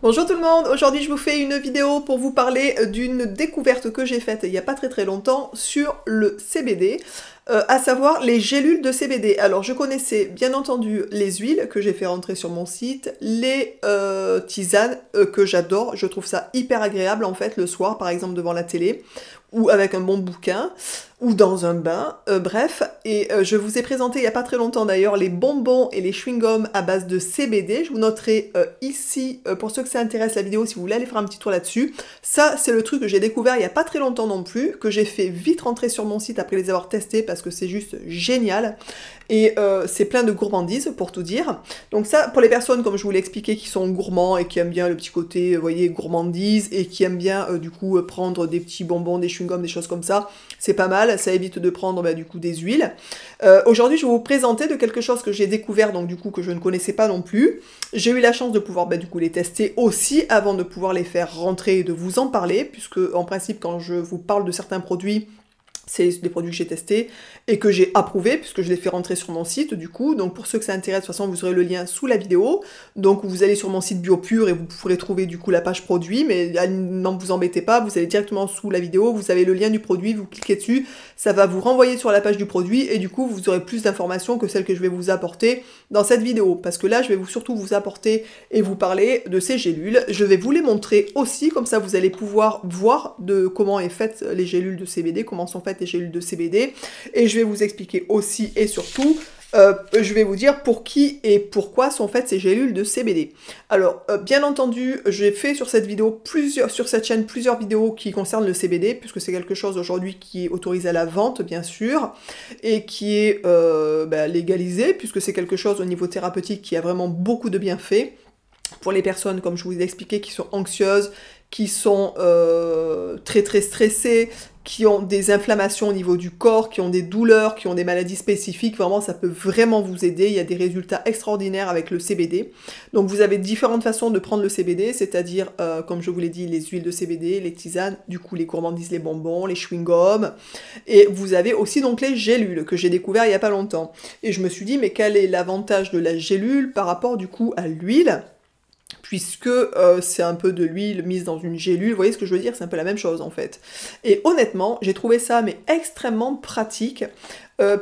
Bonjour tout le monde, aujourd'hui je vous fais une vidéo pour vous parler d'une découverte que j'ai faite il n'y a pas très longtemps sur le CBD, à savoir les gélules de CBD. Alors je connaissais bien entendu les huiles que j'ai fait rentrer sur mon site, les tisanes que j'adore, je trouve ça hyper agréable en fait le soir par exemple devant la télé, ou avec un bon bouquin, ou dans un bain, bref. Et je vous ai présenté il n'y a pas très longtemps d'ailleurs les bonbons et les chewing-gums à base de CBD. Je vous noterai ici, pour ceux que ça intéresse la vidéo, si vous voulez aller faire un petit tour là-dessus. Ça, c'est le truc que j'ai découvert il n'y a pas très longtemps non plus, que j'ai fait vite rentrer sur mon site après les avoir testés parce que c'est juste génial. Et c'est plein de gourmandises pour tout dire. Donc ça, pour les personnes, comme je vous l'ai expliqué, qui sont gourmands et qui aiment bien le petit côté, vous voyez, gourmandise, et qui aiment bien du coup prendre des petits bonbons, des chewing-gums, des choses comme ça, c'est pas mal, ça évite de prendre du coup des huiles. Aujourd'hui, je vais vous présenter de quelque chose que j'ai découvert, donc du coup que je ne connaissais pas non plus. J'ai eu la chance de pouvoir du coup les tester aussi avant de pouvoir les faire rentrer et de vous en parler, puisque en principe quand je vous parle de certains produits, c'est des produits que j'ai testés et que j'ai approuvés puisque je les fais rentrer sur mon site du coup. Donc pour ceux que ça intéresse, de toute façon vous aurez le lien sous la vidéo. Donc vous allez sur mon site BioPure et vous pourrez trouver du coup la page produit, mais n'en vous embêtez pas, vous allez directement sous la vidéo, vous avez le lien du produit, vous cliquez dessus, ça va vous renvoyer sur la page du produit et du coup vous aurez plus d'informations que celles que je vais vous apporter dans cette vidéo. Parce que là je vais surtout vous apporter et vous parler de ces gélules. Je vais vous les montrer aussi, comme ça vous allez pouvoir voir de comment est faites les gélules de CBD, comment sont faites les gélules de CBD, et je vais vous expliquer aussi et surtout, je vais vous dire pour qui et pourquoi sont faites ces gélules de CBD. Alors, bien entendu, j'ai fait sur cette chaîne plusieurs vidéos qui concernent le CBD, puisque c'est quelque chose aujourd'hui qui est autorisé à la vente, bien sûr, et qui est légalisé, puisque c'est quelque chose au niveau thérapeutique qui a vraiment beaucoup de bienfaits pour les personnes, comme je vous ai expliqué, qui sont anxieuses, qui sont très stressées, qui ont des inflammations au niveau du corps, qui ont des douleurs, qui ont des maladies spécifiques. Vraiment, ça peut vraiment vous aider. Il y a des résultats extraordinaires avec le CBD. Donc vous avez différentes façons de prendre le CBD, c'est-à-dire, comme je vous l'ai dit, les huiles de CBD, les tisanes, du coup les gourmandises, les bonbons, les chewing-gums. Et vous avez aussi donc les gélules, que j'ai découvert il n'y a pas longtemps. Et je me suis dit, mais quel est l'avantage de la gélule par rapport du coup à l'huile ? Puisque c'est un peu de l'huile mise dans une gélule, vous voyez ce que je veux dire, c'est un peu la même chose en fait. Et honnêtement, j'ai trouvé ça mais extrêmement pratique,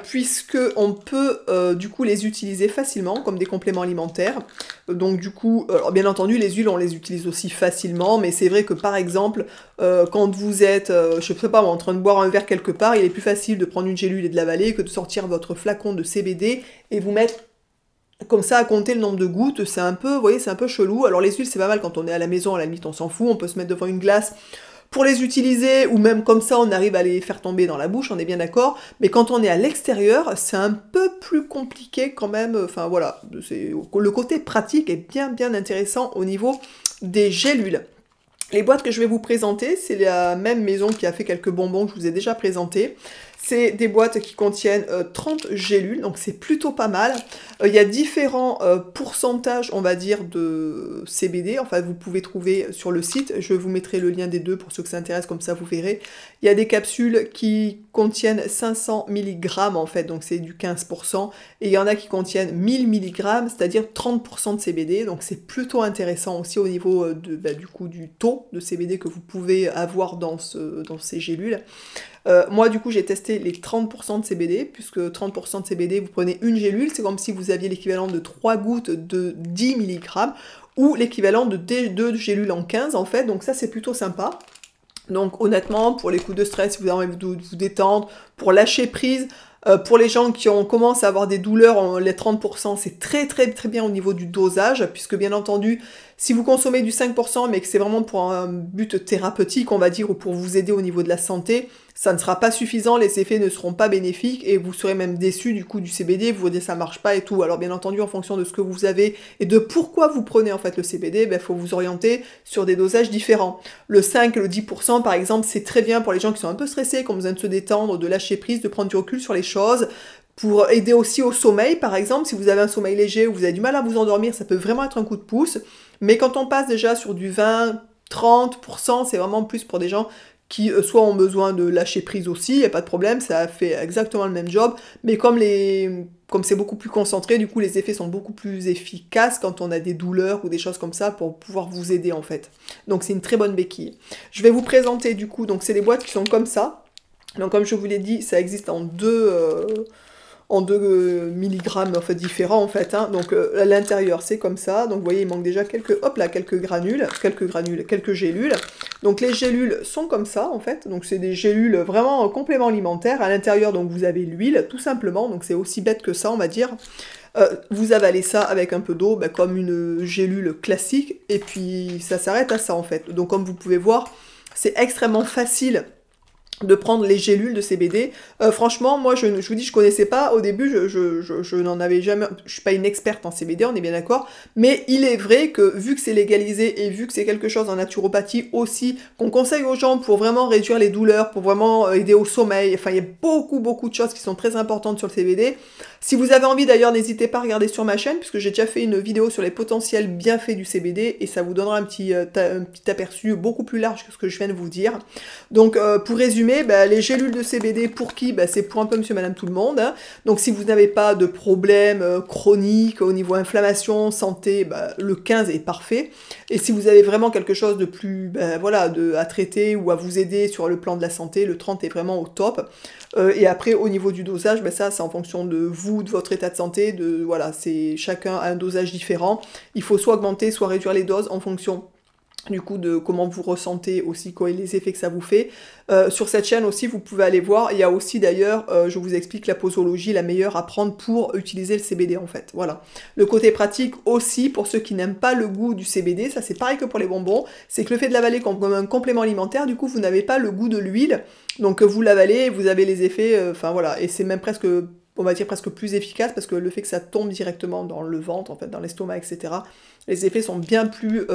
puisque on peut du coup les utiliser facilement comme des compléments alimentaires. Donc du coup, alors bien entendu les huiles on les utilise aussi facilement, mais c'est vrai que par exemple, quand vous êtes, je sais pas, en train de boire un verre quelque part, il est plus facile de prendre une gélule et de l'avaler que de sortir votre flacon de CBD et vous mettre comme ça, à compter le nombre de gouttes, c'est un peu, vous voyez, c'est un peu chelou. Alors les huiles, c'est pas mal quand on est à la maison, à la limite, on s'en fout, on peut se mettre devant une glace pour les utiliser, ou même comme ça, on arrive à les faire tomber dans la bouche, on est bien d'accord. Mais quand on est à l'extérieur, c'est un peu plus compliqué quand même. Enfin voilà, le côté pratique est bien intéressant au niveau des gélules. Les boîtes que je vais vous présenter, c'est la même maison qui a fait quelques bonbons que je vous ai déjà présentés. C'est des boîtes qui contiennent 30 gélules, donc c'est plutôt pas mal. Il y a différents pourcentages, on va dire, de CBD. Enfin, vous pouvez trouver sur le site. Je vous mettrai le lien des deux pour ceux que ça intéresse, comme ça vous verrez. Il y a des capsules qui contiennent 500 mg en fait, donc c'est du 15%. Et il y en a qui contiennent 1000 mg, c'est-à-dire 30% de CBD. Donc c'est plutôt intéressant aussi au niveau du coup du taux de CBD que vous pouvez avoir dans ces gélules. Moi du coup j'ai testé les 30% de CBD, puisque 30% de CBD, vous prenez une gélule, c'est comme si vous aviez l'équivalent de 3 gouttes de 10 mg, ou l'équivalent de 2 gélules en 15 en fait, donc ça c'est plutôt sympa. Donc honnêtement, pour les coups de stress, si vous avez envie de vous détendre, pour lâcher prise, pour les gens qui commencent à avoir des douleurs, les 30%, c'est très bien au niveau du dosage, puisque bien entendu, si vous consommez du 5%, mais que c'est vraiment pour un but thérapeutique, on va dire, ou pour vous aider au niveau de la santé, ça ne sera pas suffisant, les effets ne seront pas bénéfiques, et vous serez même déçus du coup du CBD, vous vous dites ça marche pas et tout. Alors bien entendu, en fonction de ce que vous avez, et de pourquoi vous prenez en fait le CBD, il faut vous orienter sur des dosages différents. Le 5 et le 10% par exemple, c'est très bien pour les gens qui sont un peu stressés, qui ont besoin de se détendre, de lâcher prise, de prendre du recul sur les choses, pour aider aussi au sommeil, par exemple, si vous avez un sommeil léger ou vous avez du mal à vous endormir, ça peut vraiment être un coup de pouce. Mais quand on passe déjà sur du 20-30%, c'est vraiment plus pour des gens qui soit ont besoin de lâcher prise aussi, il n'y a pas de problème, ça fait exactement le même job. Mais comme les comme c'est beaucoup plus concentré, du coup les effets sont beaucoup plus efficaces quand on a des douleurs ou des choses comme ça pour pouvoir vous aider en fait. Donc c'est une très bonne béquille. Je vais vous présenter du coup, donc c'est des boîtes qui sont comme ça. Donc comme je vous l'ai dit, ça existe en deux milligrammes en fait, différents en fait. Hein. Donc à l'intérieur c'est comme ça. Donc vous voyez il manque déjà quelques gélules. Donc les gélules sont comme ça en fait. Donc c'est des gélules vraiment complément alimentaire. À l'intérieur donc vous avez l'huile tout simplement. Donc c'est aussi bête que ça on va dire. Vous avalez ça avec un peu d'eau, bah, comme une gélule classique. Et puis ça s'arrête à ça en fait. Donc comme vous pouvez voir c'est extrêmement facile de prendre les gélules de CBD. Franchement, moi, je vous dis, je connaissais pas. Au début, je n'en avais jamais... Je suis pas une experte en CBD, on est bien d'accord. Mais il est vrai que, vu que c'est légalisé et vu que c'est quelque chose en naturopathie aussi, qu'on conseille aux gens pour vraiment réduire les douleurs, pour vraiment aider au sommeil, enfin, il y a beaucoup de choses qui sont très importantes sur le CBD. Si vous avez envie, d'ailleurs, n'hésitez pas à regarder sur ma chaîne, puisque j'ai déjà fait une vidéo sur les potentiels bienfaits du CBD, et ça vous donnera un petit aperçu beaucoup plus large que ce que je viens de vous dire. Donc, pour résumer, bah, les gélules de CBD, pour qui bah, c'est pour un peu monsieur, madame, tout le monde. Hein. Donc, si vous n'avez pas de problème chronique au niveau inflammation, santé, bah, le 15 est parfait. Et si vous avez vraiment quelque chose de plus, bah, voilà, à traiter ou à vous aider sur le plan de la santé, le 30 est vraiment au top. Et après, au niveau du dosage, ben ça, c'est en fonction de vous, de votre état de santé, voilà, c'est chacun a un dosage différent. Il faut soit augmenter, soit réduire les doses en fonction du coup de comment vous ressentez aussi, quoi, et les effets que ça vous fait. Sur cette chaîne aussi, vous pouvez aller voir, il y a aussi d'ailleurs, je vous explique la posologie, la meilleure à prendre pour utiliser le CBD en fait, voilà. Le côté pratique aussi, pour ceux qui n'aiment pas le goût du CBD, ça c'est pareil que pour les bonbons, c'est que le fait de l'avaler comme un complément alimentaire, du coup vous n'avez pas le goût de l'huile, donc vous l'avalez, vous avez les effets, enfin voilà, et c'est même presque... on va dire presque plus efficace, parce que le fait que ça tombe directement dans le ventre, en fait, dans l'estomac, etc., les effets sont bien plus...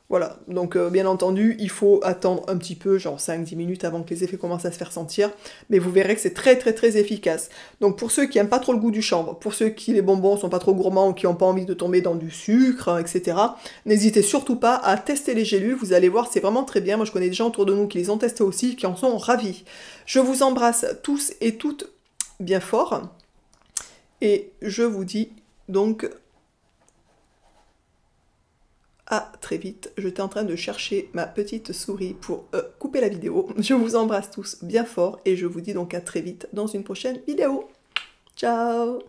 voilà, donc bien entendu, il faut attendre un petit peu, genre 5-10 minutes avant que les effets commencent à se faire sentir, mais vous verrez que c'est très efficace. Donc pour ceux qui n'aiment pas trop le goût du chanvre, pour ceux qui les bonbons sont pas trop gourmands ou qui n'ont pas envie de tomber dans du sucre, hein, etc., n'hésitez surtout pas à tester les gélules, vous allez voir, c'est vraiment très bien. Moi je connais des gens autour de nous qui les ont testés aussi, qui en sont ravis. Je vous embrasse tous et toutes bien fort, et je vous dis donc... à très vite. J'étais en train de chercher ma petite souris pour couper la vidéo. Je vous embrasse tous bien fort et je vous dis donc à très vite dans une prochaine vidéo. Ciao!